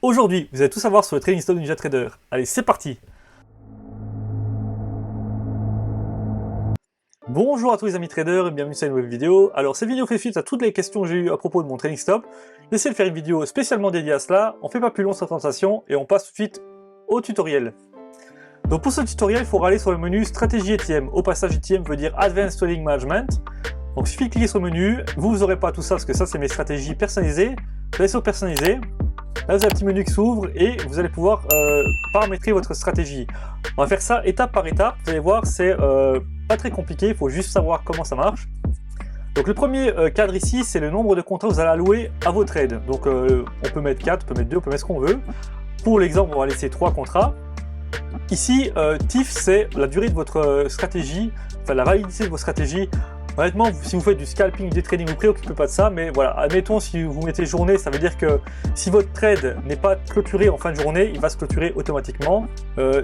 Aujourd'hui, vous allez tout savoir sur le trading stop de NinjaTrader. Allez, c'est parti. Bonjour à tous les amis traders et bienvenue sur une nouvelle vidéo. Alors cette vidéo fait suite à toutes les questions que j'ai eues à propos de mon trading stop. J'essaie de faire une vidéo spécialement dédiée à cela. On fait pas plus long cette présentation et on passe tout de suite au tutoriel. Donc pour ce tutoriel, il faudra aller sur le menu stratégie ETM. Au passage, ETM veut dire Advanced Trading Management. Donc il suffit de cliquer sur le menu. Vous n'aurez pas tout ça parce que ça c'est mes stratégies personnalisées. Vous allez sur personnaliser. Là, vous avez un petit menu qui s'ouvre et vous allez pouvoir paramétrer votre stratégie. On va faire ça étape par étape. Vous allez voir, c'est pas très compliqué. Il faut juste savoir comment ça marche. Donc, le premier cadre ici, c'est le nombre de contrats que vous allez allouer à vos trades. Donc, on peut mettre 4, on peut mettre 2, on peut mettre ce qu'on veut. Pour l'exemple, on va laisser 3 contrats. Ici, TIF, c'est la durée de votre stratégie, enfin la validité de vos stratégies. Honnêtement, si vous faites du scalping, du trading, vous ne vous préoccupez pas de ça, mais voilà, admettons si vous mettez journée, ça veut dire que si votre trade n'est pas clôturé en fin de journée, il va se clôturer automatiquement.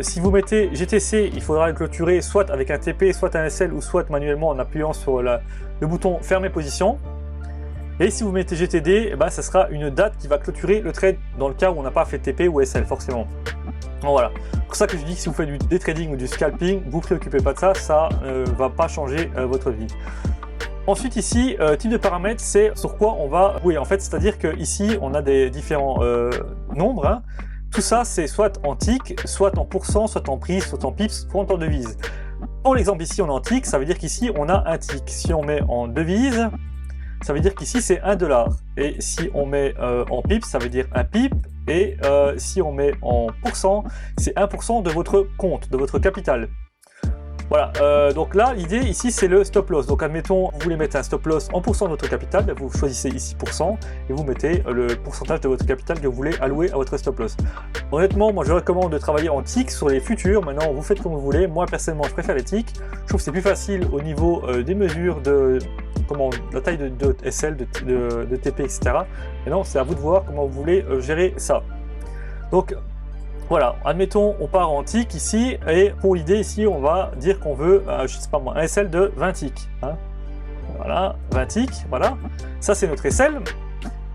Si vous mettez GTC, il faudra le clôturer soit avec un TP, soit un SL, ou soit manuellement en appuyant sur le bouton fermer position. Et si vous mettez GTD, eh ben, ça sera une date qui va clôturer le trade dans le cas où on n'a pas fait TP ou SL forcément. Donc voilà, c'est pour ça que je dis que si vous faites du day trading ou du scalping, vous ne vous préoccupez pas de ça, ça ne va pas changer votre vie. Ensuite ici, type de paramètres, c'est sur quoi on va jouer. En fait, c'est-à-dire qu'ici, on a des différents nombres. Hein. Tout ça, c'est soit en tick, soit en pourcent, soit en prix, soit en pips, soit en devise. Pour l'exemple ici, on est en tick, ça veut dire qu'ici, on a un tick. Si on met en devise, ça veut dire qu'ici, c'est 1 $. Et si on met en pips, ça veut dire un pip. Et si on met en pourcent, c'est 1% de votre compte, de votre capital. Voilà, donc là, l'idée ici, c'est le stop loss. Donc admettons, vous voulez mettre un stop loss en pourcent de votre capital, ben, vous choisissez ici pourcent et vous mettez le pourcentage de votre capital que vous voulez allouer à votre stop loss. Honnêtement, moi je recommande de travailler en tick sur les futurs. Maintenant, vous faites comme vous voulez. Moi, personnellement, je préfère les ticks. Je trouve que c'est plus facile au niveau des mesures de la taille de SL, de TP, etc. Maintenant, c'est à vous de voir comment vous voulez gérer ça. Donc, voilà, admettons, on part en tick ici, et pour l'idée ici, on va dire qu'on veut, je sais pas moi, un SL de 20 ticks. Hein. Voilà, 20 ticks, voilà. Ça, c'est notre SL.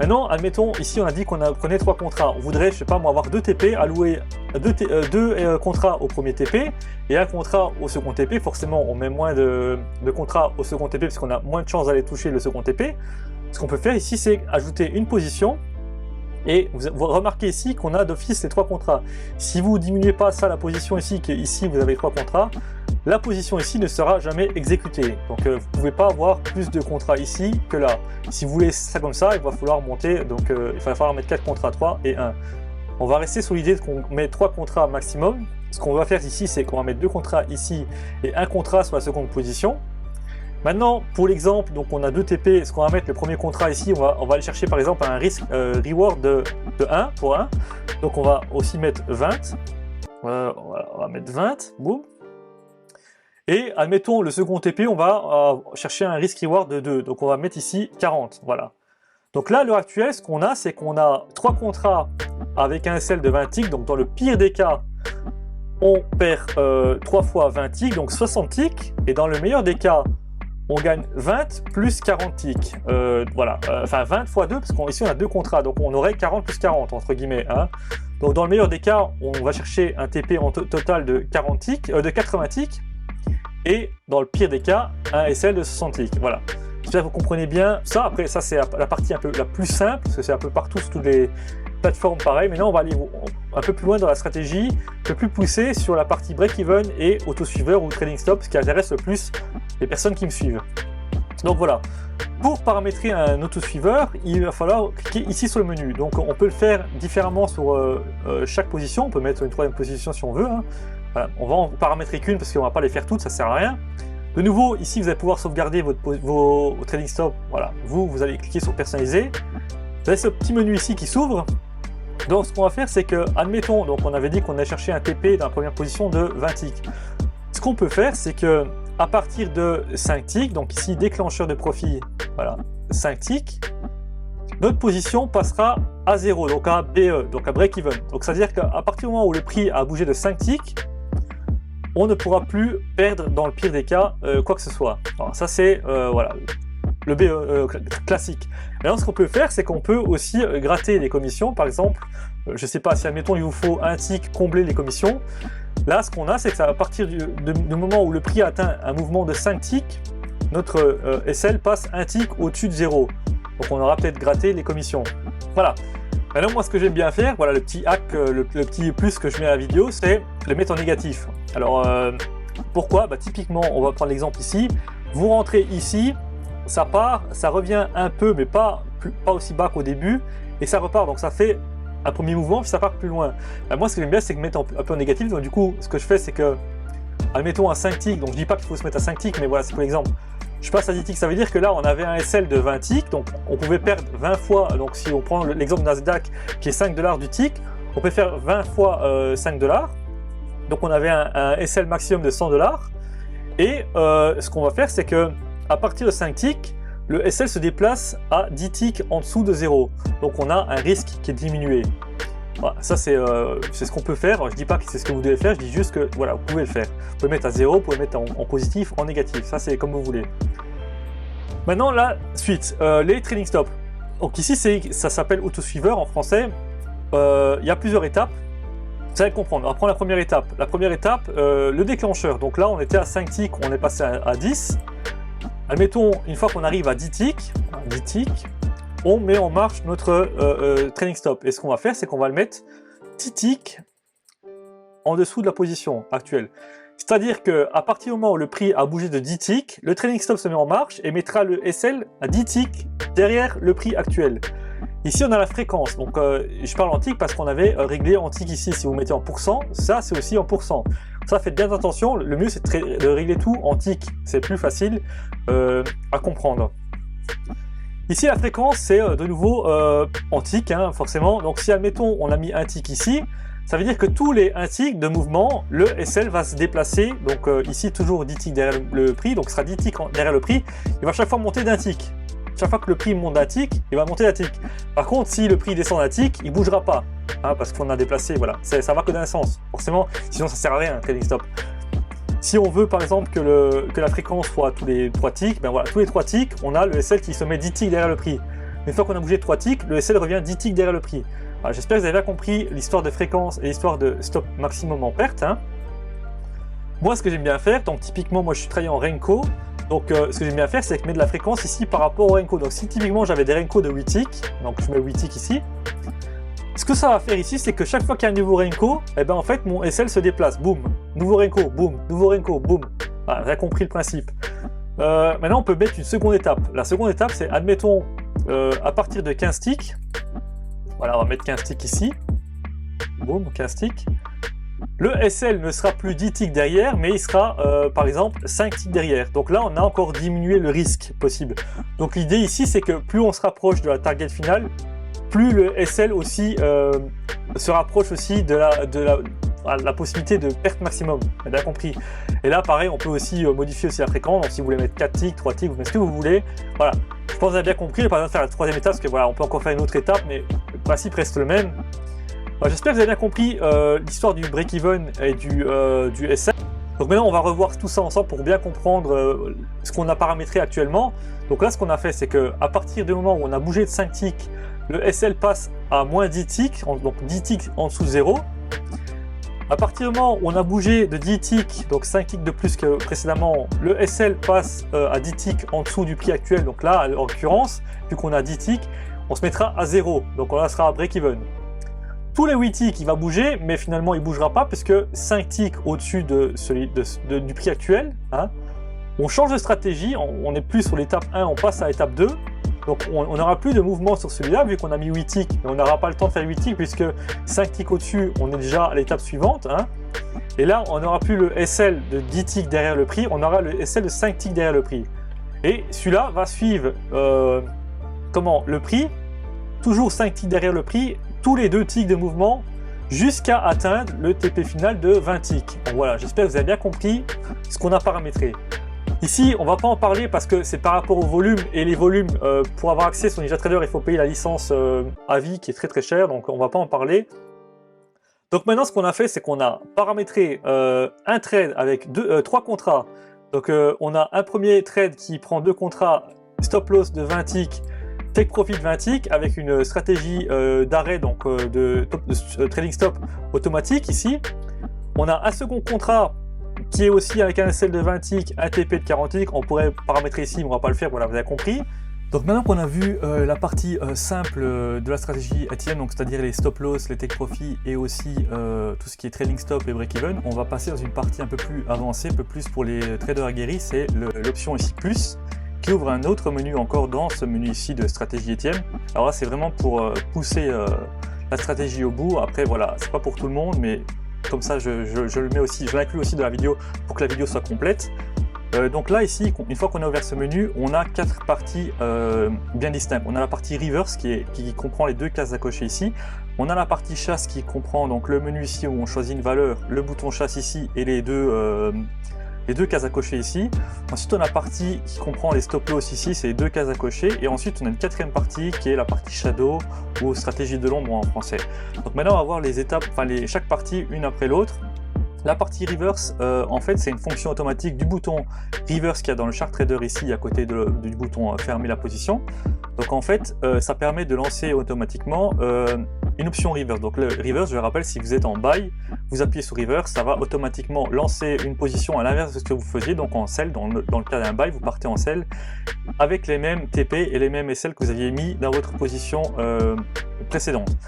Maintenant, admettons, ici, on a dit qu'on prenait 3 contrats. On voudrait, je sais pas moi, avoir 2 TP, allouer 2 contrats au premier TP et 1 contrat au second TP. Forcément, on met moins de contrats au second TP parce qu'on a moins de chances d'aller toucher le second TP. Ce qu'on peut faire ici, c'est ajouter une position. Et vous remarquez ici qu'on a d'office les 3 contrats. Si vous ne diminuez pas ça, la position ici, qu'ici vous avez 3 contrats, la position ici ne sera jamais exécutée. Donc vous ne pouvez pas avoir plus de contrats ici que là. Si vous voulez ça comme ça, il va falloir monter, donc il va falloir mettre 4 contrats, 3 et 1. On va rester sur l'idée qu'on met 3 contrats maximum. Ce qu'on va faire ici, c'est qu'on va mettre 2 contrats ici et 1 contrat sur la seconde position. Maintenant, pour l'exemple, donc on a 2 TP, ce qu'on va mettre le premier contrat ici, on va aller chercher par exemple un risk reward de 1 pour 1. Donc on va aussi mettre 20. On va mettre 20, boum. Et admettons le second TP, on va chercher un risk reward de 2. Donc on va mettre ici 40, voilà. Donc là, à l'heure actuelle, ce qu'on a, c'est qu'on a 3 contrats avec un SL de 20 ticks. Donc dans le pire des cas, on perd 3 fois 20 ticks, donc 60 ticks. Et dans le meilleur des cas, on gagne 20 plus 40 ticks, voilà, enfin 20 fois 2, parce qu'ici on a 2 contrats, donc on aurait 40 plus 40, entre guillemets. Hein. Donc dans le meilleur des cas, on va chercher un TP en total de 40 ticks, de 80 ticks, et dans le pire des cas, un SL de 60 ticks, voilà. J'espère que vous comprenez bien ça. Après, ça c'est la partie un peu la plus simple, parce que c'est un peu partout sur toutes les plateformes pareil. Maintenant, on va aller un peu plus loin dans la stratégie, un peu plus poussé sur la partie break-even et auto-suiveur ou trading stop, ce qui intéresse le plus les personnes qui me suivent. Donc voilà, pour paramétrer un auto-suiveur, il va falloir cliquer ici sur le menu. Donc on peut le faire différemment sur chaque position, on peut mettre une 3e position si on veut. Hein. Voilà. On va en paramétrer qu'une parce qu'on ne va pas les faire toutes, ça ne sert à rien. De nouveau, ici vous allez pouvoir sauvegarder vos trading stop. Voilà, vous allez cliquer sur personnaliser. Vous avez ce petit menu ici qui s'ouvre. Donc ce qu'on va faire, c'est que, admettons, donc on avait dit qu'on allait chercher un TP dans la première position de 20 ticks. Ce qu'on peut faire, c'est que à partir de 5 ticks, donc ici déclencheur de profit, voilà, 5 ticks, notre position passera à 0, donc à BE, donc à break-even. Donc c'est à dire qu'à partir du moment où le prix a bougé de 5 ticks, on ne pourra plus perdre dans le pire des cas quoi que ce soit. Alors, ça c'est voilà, le B classique. Maintenant, ce qu'on peut faire, c'est qu'on peut aussi gratter les commissions. Par exemple, je ne sais pas si, admettons, il vous faut un tick combler les commissions. Là, ce qu'on a, c'est que à partir du moment où le prix atteint un mouvement de 5 ticks, notre SL passe un tick au-dessus de 0. Donc on aura peut-être gratté les commissions. Voilà. Maintenant, moi, ce que j'aime bien faire, voilà le petit hack, le petit plus que je mets à la vidéo, c'est le mettre en négatif. Alors, pourquoi? Typiquement, on va prendre l'exemple ici. Vous rentrez ici, ça part, ça revient un peu, mais pas aussi bas qu'au début, et ça repart. Donc ça fait un premier mouvement, puis ça part plus loin. Moi, ce que j'aime bien, c'est que mettre un peu en négatif. Donc du coup, ce que je fais, c'est que, admettons à 5 ticks, donc je dis pas qu'il faut se mettre à 5 ticks, mais voilà, c'est pour l'exemple. Je passe à 10 ticks, ça veut dire que là, on avait un SL de 20 ticks, donc on pouvait perdre 20 fois. Donc si on prend l'exemple Nasdaq qui est 5 $ du tick, on peut faire 20 fois 5 $. Donc on avait un SL maximum de 100 $. Et ce qu'on va faire, c'est que à partir de 5 ticks, le SL se déplace à 10 ticks en dessous de 0. Donc on a un risque qui est diminué. Voilà, ça c'est ce qu'on peut faire. Je ne dis pas que c'est ce que vous devez faire, je dis juste que voilà, vous pouvez le faire. Vous pouvez mettre à 0, vous pouvez mettre en positif, en négatif. Ça c'est comme vous voulez. Maintenant la suite, les trading stops. Donc ici ça s'appelle autosuiveur en français. Il y a plusieurs étapes. Vous allez comprendre. On va prendre la première étape. La première étape, le déclencheur. Donc là on était à 5 ticks, on est passé à 10. Admettons, une fois qu'on arrive à 10 ticks, on met en marche notre trailing stop. Et ce qu'on va faire, c'est qu'on va le mettre 10 ticks en dessous de la position actuelle. C'est-à-dire qu'à partir du moment où le prix a bougé de 10 ticks, le trailing stop se met en marche et mettra le SL à 10 ticks derrière le prix actuel. Ici, on a la fréquence. Donc, je parle en ticks parce qu'on avait réglé en ticks ici. Si vous mettez en pourcent, ça, c'est aussi en pourcent. Ça, faites bien attention. Le mieux, c'est de régler tout en ticks. C'est plus facile à comprendre. Ici, la fréquence, c'est de nouveau en ticks, hein, forcément. Donc, si, admettons, on a mis un tick ici, ça veut dire que tous les 1 tick de mouvement, le SL va se déplacer. Donc, ici, toujours 10 ticks derrière le prix. Donc, ce sera 10 ticks derrière le prix. Il va chaque fois monter d'un tick. Chaque fois que le prix monte d'un tick, il va monter d'un tick. Par contre, si le prix descend d'un tick, il ne bougera pas. Hein, parce qu'on a déplacé, voilà. Ça va que d'un sens. Forcément, sinon ça ne sert à rien, un trading stop. Si on veut par exemple que la fréquence soit tous les 3 ticks, ben voilà, tous les 3 ticks, on a le SL qui se met 10 ticks derrière le prix. Une fois qu'on a bougé 3 ticks, le SL revient 10 ticks derrière le prix. J'espère que vous avez bien compris l'histoire de fréquence et l'histoire de stop maximum en perte. Hein. Moi, ce que j'aime bien faire, donc typiquement, moi je suis travaillé en Renko. Donc ce que j'aime bien faire, c'est que mettre de la fréquence ici par rapport au Renko. Donc si typiquement j'avais des Renko de 8 ticks, donc je mets 8 ticks ici. Ce que ça va faire ici, c'est que chaque fois qu'il y a un nouveau Renko, eh ben en fait mon SL se déplace. Boum, nouveau Renko, boum, nouveau Renko, boum. Voilà, vous avez compris le principe. Maintenant, on peut mettre une seconde étape. La seconde étape, c'est admettons à partir de 15 ticks. Voilà, on va mettre 15 ticks ici. Boum, 15 ticks. Le SL ne sera plus 10 ticks derrière, mais il sera par exemple 5 ticks derrière. Donc là, on a encore diminué le risque possible. Donc l'idée ici, c'est que plus on se rapproche de la target finale, plus le SL aussi se rapproche aussi de la possibilité de perte maximum. Vous avez bien compris. Et là, pareil, on peut aussi modifier aussi la fréquence. Donc si vous voulez mettre 4 ticks, 3 ticks, vous mettez ce que vous voulez. Voilà. Je pense que vous avez bien compris. Pas besoin de faire la troisième étape, parce que voilà, on peut encore faire une autre étape, mais le principe reste le même. J'espère que vous avez bien compris l'histoire du break-even et du SL. Donc maintenant, on va revoir tout ça ensemble pour bien comprendre ce qu'on a paramétré actuellement. Donc là, ce qu'on a fait, c'est qu'à partir du moment où on a bougé de 5 ticks, le SL passe à moins 10 ticks, donc 10 ticks en dessous de 0. À partir du moment où on a bougé de 10 ticks, donc 5 ticks de plus que précédemment, le SL passe à 10 ticks en dessous du prix actuel. Donc là, en l'occurrence, vu qu'on a 10 ticks, on se mettra à 0. Donc on sera à break-even. Tous les 8 ticks, il va bouger, mais finalement, il ne bougera pas puisque 5 ticks au-dessus du prix actuel. Hein, on change de stratégie, on n'est plus sur l'étape 1, on passe à l'étape 2. Donc on n'aura plus de mouvement sur celui-là vu qu'on a mis 8 ticks, mais on n'aura pas le temps de faire 8 ticks puisque 5 ticks au-dessus, on est déjà à l'étape suivante. Hein. Et là, on n'aura plus le SL de 10 ticks derrière le prix, on aura le SL de 5 ticks derrière le prix. Et celui-là va suivre le prix, toujours 5 ticks derrière le prix, tous les 2 ticks de mouvement jusqu'à atteindre le TP final de 20 ticks. Donc voilà, j'espère que vous avez bien compris ce qu'on a paramétré. Ici, on ne va pas en parler parce que c'est par rapport au volume, et les volumes, pour avoir accès sur NinjaTrader, il faut payer la licence à vie qui est très très chère, donc on ne va pas en parler. Donc maintenant, ce qu'on a fait, c'est qu'on a paramétré un trade avec 3 contrats. Donc on a un premier trade qui prend 2 contrats stop loss de 20 ticks, take profit 20 ticks avec une stratégie d'arrêt, donc de trading stop automatique ici. On a un second contrat qui est aussi avec un SL de 20 ticks, un TP de 40 ticks. On pourrait paramétrer ici, mais on va pas le faire, voilà, vous avez compris. Donc maintenant qu'on a vu la partie simple de la stratégie ATM, donc c'est-à-dire les stop loss, les take profit et aussi tout ce qui est trading stop et break even, on va passer dans une partie un peu plus avancée, un peu plus pour les traders aguerris, c'est l'option ici plus, qui ouvre un autre menu encore dans ce menu ici de stratégie ATM. Alors là c'est vraiment pour pousser la stratégie au bout. Après voilà, c'est pas pour tout le monde, mais comme ça je le mets aussi, je l'inclus aussi dans la vidéo pour que la vidéo soit complète. Donc là ici, une fois qu'on a ouvert ce menu, on a 4 parties bien distinctes. On a la partie reverse qui comprend les 2 cases à cocher ici. On a la partie chasse qui comprend donc le menu ici où on choisit une valeur, le bouton chasse ici et les deux cases à cocher ici. Ensuite on a la partie qui comprend les stop loss ici, c'est les 2 cases à cocher. Et ensuite on a une 4e partie qui est la partie shadow ou stratégie de l'ombre en français. Donc maintenant on va voir les étapes, enfin chaque partie une après l'autre. La partie reverse, en fait, c'est une fonction automatique du bouton reverse qu'il y a dans le chart trader ici, à côté du bouton fermer la position. Donc en fait, ça permet de lancer automatiquement une option reverse. Donc le reverse, je le rappelle, si vous êtes en buy, vous appuyez sur reverse, ça va automatiquement lancer une position à l'inverse de ce que vous faisiez, donc en sell. Dans le cas d'un buy, vous partez en sell avec les mêmes TP et les mêmes SL que vous aviez mis dans votre position précédente.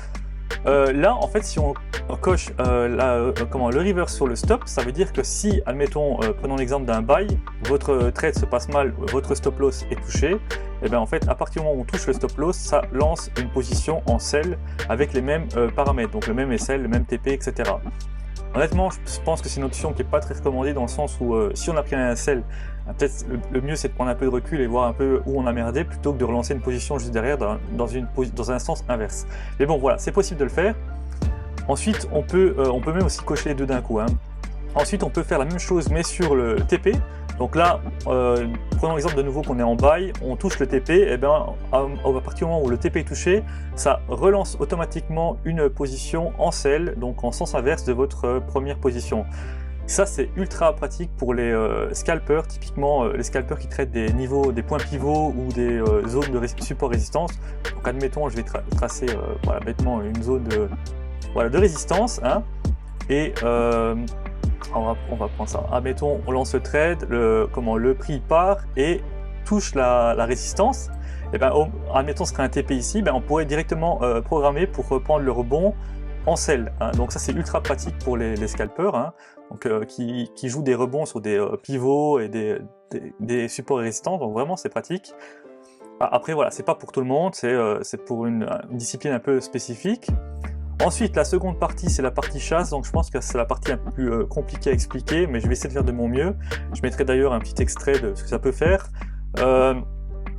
Là, en fait, si on coche le reverse sur le stop, ça veut dire que si, admettons, prenons l'exemple d'un buy, votre trade se passe mal, votre stop loss est touché, et bien en fait, à partir du moment où on touche le stop loss, ça lance une position en sell avec les mêmes paramètres, donc le même SL, le même TP, etc. Honnêtement, je pense que c'est une option qui n'est pas très recommandée dans le sens où si on a pris un sell, peut-être le mieux c'est de prendre un peu de recul et voir un peu où on a merdé plutôt que de relancer une position juste derrière dans un sens inverse. Mais bon voilà, c'est possible de le faire. Ensuite, on peut même aussi cocher les deux d'un coup, hein. Ensuite, on peut faire la même chose mais sur le TP. Donc là, prenons l'exemple de nouveau qu'on est en buy, on touche le TP, et bien à partir du moment où le TP est touché, ça relance automatiquement une position en sell, donc en sens inverse de votre première position. Ça c'est ultra pratique pour les scalpers, typiquement les scalpers qui traitent des niveaux, des points pivots ou des zones de support résistance. Donc admettons, je vais tracer voilà, bêtement une zone de, voilà, de résistance, hein, et on va prendre ça. Admettons, on lance le trade, le prix part et touche la résistance. Et ben, admettons, ce serait un TP ici, ben, on pourrait directement programmer pour reprendre le rebond en sell, hein. Donc ça c'est ultra pratique pour les scalpers, hein, donc, qui jouent des rebonds sur des pivots et des supports résistants, donc vraiment c'est pratique. Après voilà, c'est pas pour tout le monde, c'est pour une discipline un peu spécifique. Ensuite, la seconde partie, c'est la partie chasse, donc je pense que c'est la partie un peu plus compliquée à expliquer, mais je vais essayer de faire de mon mieux. Je mettrai d'ailleurs un petit extrait de ce que ça peut faire.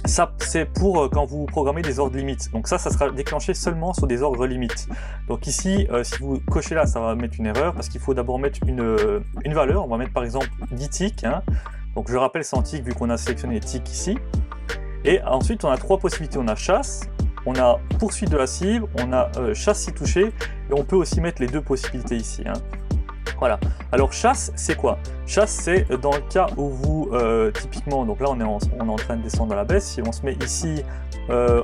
Ça, c'est pour quand vous programmez des ordres limites. Donc ça sera déclenché seulement sur des ordres limites. Donc ici, si vous cochez là, ça va mettre une erreur, parce qu'il faut d'abord mettre une valeur. On va mettre par exemple 10 ticks, hein. Donc je rappelle, c'est en ticks vu qu'on a sélectionné les ticks ici. Et ensuite, on a 3 possibilités. On a chasse, on a poursuite de la cible, on a chasse si touché, et on peut aussi mettre les 2 possibilités ici, hein. Voilà. Alors chasse, c'est quoi? Chasse, c'est dans le cas où vous, typiquement, donc là on est en train de descendre à la baisse, si on se met ici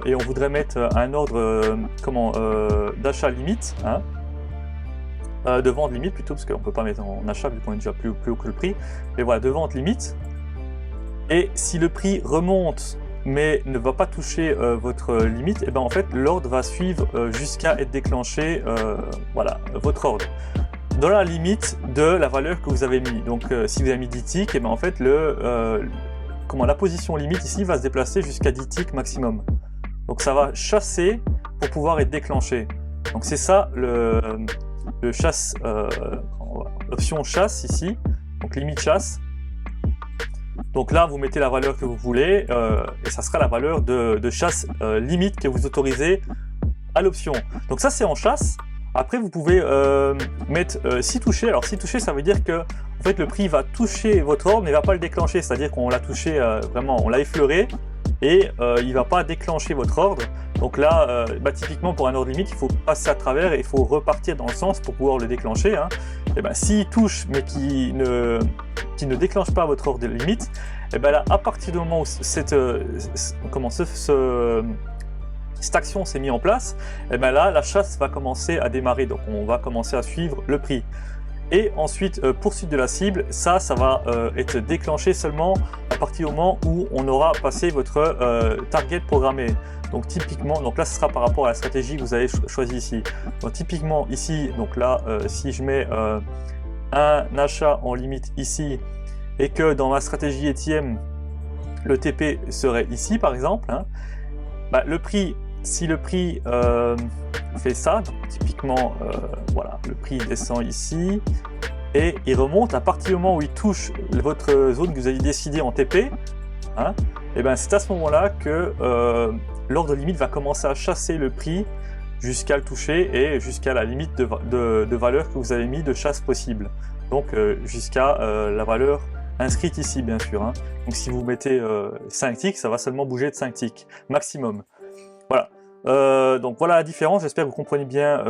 et on voudrait mettre un ordre d'achat limite, hein, de vente limite plutôt, parce qu'on ne peut pas mettre en achat vu qu'on est déjà plus haut que le prix, mais voilà, de vente limite. Et si le prix remonte mais ne va pas toucher votre limite, et ben en fait l'ordre va suivre jusqu'à être déclenché, voilà, votre ordre dans la limite de la valeur que vous avez mis. Donc si vous avez mis 10 ticks, et ben en fait la position limite ici va se déplacer jusqu'à 10 ticks maximum. Donc ça va chasser pour pouvoir être déclenché. Donc c'est ça le chasse, option chasse ici, donc limite chasse. Donc là, vous mettez la valeur que vous voulez et ça sera la valeur de chasse limite que vous autorisez à l'option. Donc ça, c'est en chasse. Après, vous pouvez mettre si touché. Alors si touché, ça veut dire que en fait, le prix va toucher votre ordre, mais ne va pas le déclencher. C'est-à-dire qu'on l'a touché vraiment, on l'a effleuré et il ne va pas déclencher votre ordre. Donc là, typiquement pour un ordre limite, il faut passer à travers et il faut repartir dans le sens pour pouvoir le déclencher, hein. Et ben, s'il touche mais qui ne déclenche pas votre ordre limite, et bien là, à partir du moment où cette action s'est mise en place, et bien là, la chasse va commencer à démarrer. Donc on va commencer à suivre le prix. Et ensuite, poursuite de la cible, ça va être déclenché seulement à partir du moment où on aura passé votre target programmé. Donc typiquement, donc là ce sera par rapport à la stratégie que vous avez choisi ici. Donc typiquement ici, donc là, si je mets un achat en limite ici, et que dans ma stratégie ATM, le TP serait ici par exemple, hein, bah, le prix, si le prix fait ça, donc typiquement, voilà, le prix descend ici, et il remonte à partir du moment où il touche votre zone que vous avez décidé en TP, hein, et ben c'est à ce moment-là que l'ordre limite va commencer à chasser le prix jusqu'à le toucher et jusqu'à la limite de valeur que vous avez mis de chasse possible. Donc jusqu'à la valeur inscrite ici bien sûr. Hein. Donc si vous mettez 5 ticks, ça va seulement bouger de 5 ticks maximum. Voilà. Donc voilà la différence, j'espère que vous comprenez bien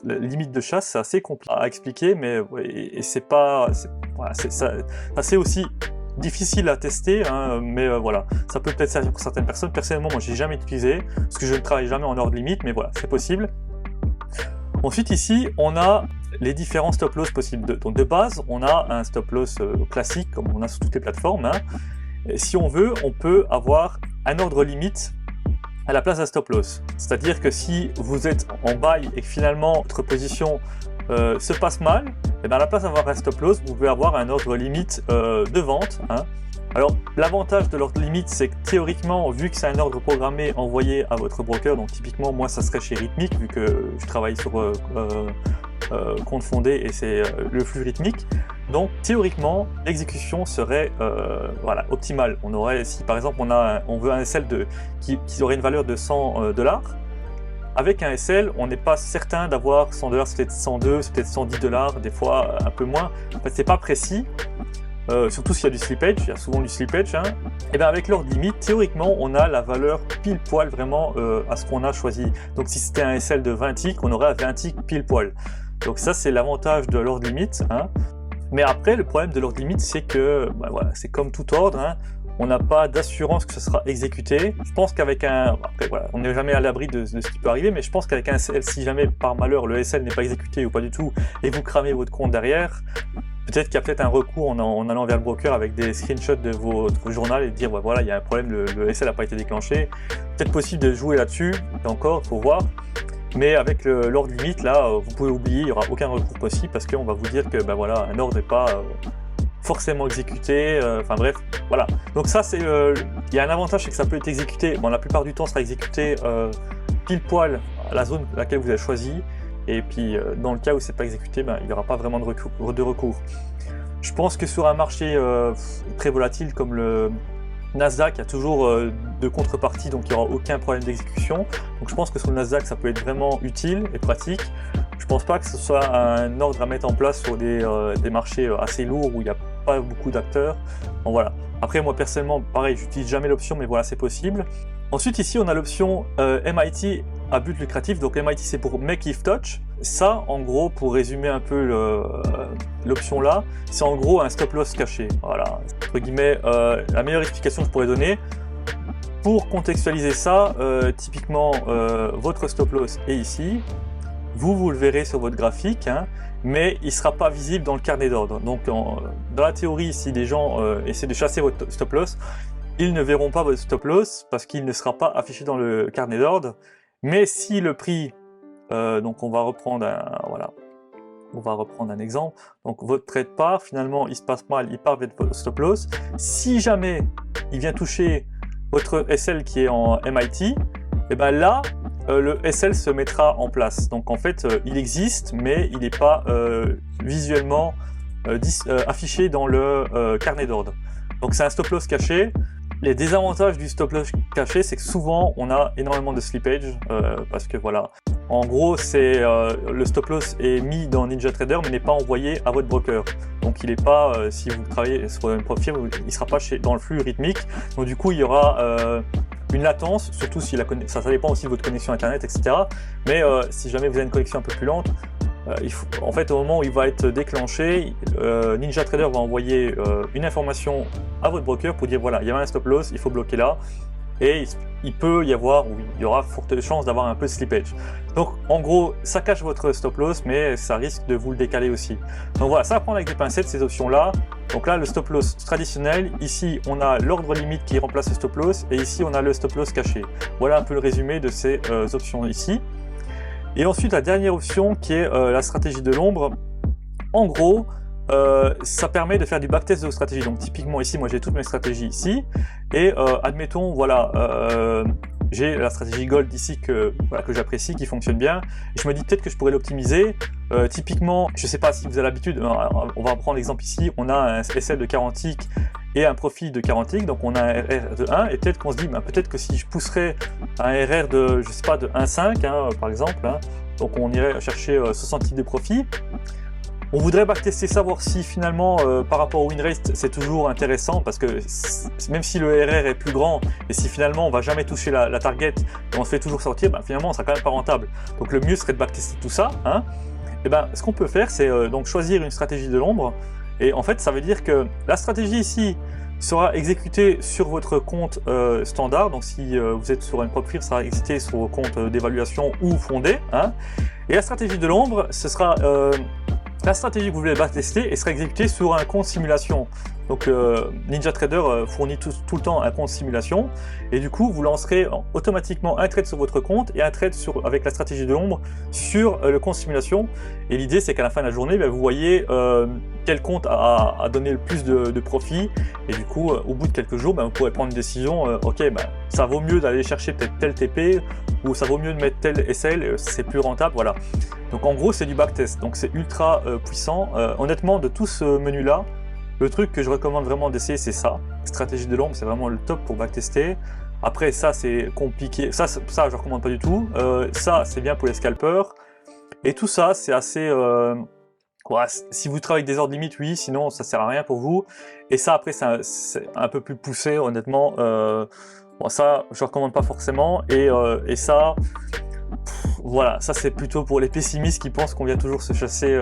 la limite de chasse, c'est assez compliqué à expliquer, mais et c'est pas, voilà, c'est aussi difficile à tester, hein, mais voilà, ça peut peut-être servir pour certaines personnes. Personnellement, moi j'ai jamais utilisé, parce que je ne travaille jamais en ordre limite, mais voilà, c'est possible. Ensuite ici, on a les différents stop loss possibles. Donc de base, on a un stop loss classique, comme on a sur toutes les plateformes. Hein. Et si on veut, on peut avoir un ordre limite à la place d'un stop loss. C'est-à-dire que si vous êtes en buy et que finalement votre position se passe mal, et bien à la place d'avoir un stop loss, vous pouvez avoir un ordre limite de vente. Hein. Alors l'avantage de l'ordre limite, c'est que théoriquement, vu que c'est un ordre programmé envoyé à votre broker, donc typiquement moi ça serait chez Rithmic, vu que je travaille sur compte fondé et c'est le flux rythmique, donc théoriquement l'exécution serait voilà, optimale. On aurait, si par exemple on veut un SL qui aurait une valeur de 100 $, avec un SL on n'est pas certain d'avoir 100 $, c'est peut-être 102, c'est peut-être 110 $, des fois un peu moins, en fait c'est pas précis. Surtout s'il y a du slippage, il y a souvent du slippage, hein. Et bien avec l'ordre limite, théoriquement, on a la valeur pile poil vraiment à ce qu'on a choisi. Donc si c'était un SL de 20 ticks, on aurait 20 ticks pile poil. Donc ça c'est l'avantage de l'ordre limite. Hein. Mais après le problème de l'ordre limite, c'est que ben voilà, c'est comme tout ordre, hein. On n'a pas d'assurance que ce sera exécuté. Je pense qu'avec un... Après, voilà, on n'est jamais à l'abri de ce qui peut arriver, mais je pense qu'avec un SL, si jamais par malheur le SL n'est pas exécuté ou pas du tout, et vous cramez votre compte derrière, peut-être qu'il y a peut-être un recours en allant vers le broker avec des screenshots de votre journal et dire ouais, voilà, il y a un problème, le SL n'a pas été déclenché. Peut-être possible de jouer là-dessus, et encore, il faut voir. Mais avec l'ordre limite, là, vous pouvez oublier, il n'y aura aucun recours possible parce qu'on va vous dire que ben voilà, un ordre n'est pas forcément exécuté, enfin bref, voilà. Donc ça, c'est il y a un avantage, c'est que ça peut être exécuté, bon la plupart du temps, ça sera exécuté pile poil à la zone laquelle vous avez choisi, et puis dans le cas où c'est pas exécuté, ben, il n'y aura pas vraiment de recours. Je pense que sur un marché très volatile comme le Nasdaq, il y a toujours de contrepartie, donc il n'y aura aucun problème d'exécution. Donc je pense que sur le Nasdaq, ça peut être vraiment utile et pratique. Je pense pas que ce soit un ordre à mettre en place sur des marchés assez lourds où il n'y a pas beaucoup d'acteurs. Bon, voilà. Après, moi personnellement, pareil, j'utilise jamais l'option, mais voilà, c'est possible. Ensuite, ici, on a l'option MIT à but lucratif. Donc MIT, c'est pour Make If Touch. Ça, en gros, pour résumer un peu l'option là, c'est en gros un stop loss caché. Voilà, entre guillemets, la meilleure explication que je pourrais donner. Pour contextualiser ça, typiquement, votre stop loss est ici. Vous le verrez sur votre graphique, hein, mais il ne sera pas visible dans le carnet d'ordre. Donc, dans la théorie, si des gens essaient de chasser votre stop loss, ils ne verront pas votre stop loss parce qu'il ne sera pas affiché dans le carnet d'ordre. Mais si le prix, donc on va reprendre un exemple. Donc votre trade part, finalement il se passe mal, il part vers votre stop loss. Si jamais il vient toucher votre SL qui est en MIT, et ben là le SL se mettra en place. Donc en fait il existe, mais il n'est pas visuellement affiché dans le carnet d'ordre. Donc c'est un stop loss caché. Les désavantages du stop loss caché, c'est que souvent on a énormément de slippage parce que voilà, en gros c'est le stop loss est mis dans NinjaTrader mais n'est pas envoyé à votre broker. Donc il n'est pas, si vous travaillez sur une propre firme, il ne sera pas dans le flux rythmique. Donc du coup il y aura une latence, surtout si ça dépend aussi de votre connexion internet, etc. Mais si jamais vous avez une connexion un peu plus lente, en fait, au moment où il va être déclenché, NinjaTrader va envoyer une information à votre broker pour dire voilà, il y a un stop loss, il faut bloquer là. Et il peut y avoir, ou il y aura forte chance d'avoir un peu de slippage. Donc en gros, ça cache votre stop loss, mais ça risque de vous le décaler aussi. Donc voilà, ça va prendre avec des pincettes ces options-là. Donc là, le stop loss traditionnel, ici on a l'ordre limite qui remplace le stop loss, et ici on a le stop loss caché. Voilà un peu le résumé de ces options ici. Et ensuite, la dernière option qui est la stratégie de l'ombre. En gros, ça permet de faire du backtest de vos stratégies. Donc typiquement ici, moi j'ai toutes mes stratégies ici, et admettons, voilà, j'ai la stratégie Gold ici que j'apprécie, qui fonctionne bien. Et je me dis peut-être que je pourrais l'optimiser. Typiquement, je ne sais pas si vous avez l'habitude, on va prendre l'exemple ici, on a un SL de 40 ticks et un profit de 40 ticks, donc on a un RR de 1, et peut-être qu'on se dit, peut-être que si je pousserais un RR de, je sais pas, de 1,5 par exemple, donc on irait chercher 60 ticks de profit. On voudrait backtester ça, voir si finalement par rapport au win rate c'est toujours intéressant, parce que même si le RR est plus grand et si finalement on va jamais toucher la target et on se fait toujours sortir, finalement on sera quand même pas rentable. Donc le mieux serait de backtester tout ça. Et ce qu'on peut faire, c'est donc choisir une stratégie de l'ombre, et en fait ça veut dire que la stratégie ici sera exécutée sur votre compte standard. Donc si vous êtes sur un profil, ça sera exécuté sur vos comptes d'évaluation ou fondé. Et la stratégie de l'ombre, ce sera la stratégie que vous voulez backtester et sera exécutée sur un compte simulation. Donc NinjaTrader fournit tout le temps un compte simulation, et du coup vous lancerez automatiquement un trade sur votre compte et un trade avec la stratégie de l'ombre sur le compte simulation. Et l'idée c'est qu'à la fin de la journée, vous voyez quel compte a donné le plus de profit, et du coup au bout de quelques jours vous pourrez prendre une décision. Ok, ça vaut mieux d'aller chercher peut-être tel TP, ou ça vaut mieux de mettre tel SL, c'est plus rentable, voilà. Donc en gros c'est du backtest, donc c'est ultra puissant. Honnêtement, de tout ce menu là, le truc que je recommande vraiment d'essayer, c'est ça. Stratégie de l'ombre, c'est vraiment le top pour backtester. Après ça c'est compliqué, ça je recommande pas du tout. Ça c'est bien pour les scalpers, et tout ça c'est assez si vous travaillez avec des ordres limites, oui, sinon ça sert à rien pour vous. Et ça après c'est un peu plus poussé, honnêtement. Ça je recommande pas forcément, et ça voilà, ça c'est plutôt pour les pessimistes qui pensent qu'on vient toujours se chasser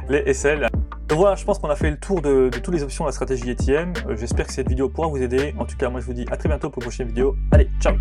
les SL. Donc voilà, je pense qu'on a fait le tour de toutes les options de la stratégie ETM. J'espère que cette vidéo pourra vous aider. En tout cas, moi je vous dis à très bientôt pour une prochaine vidéo. Allez, ciao!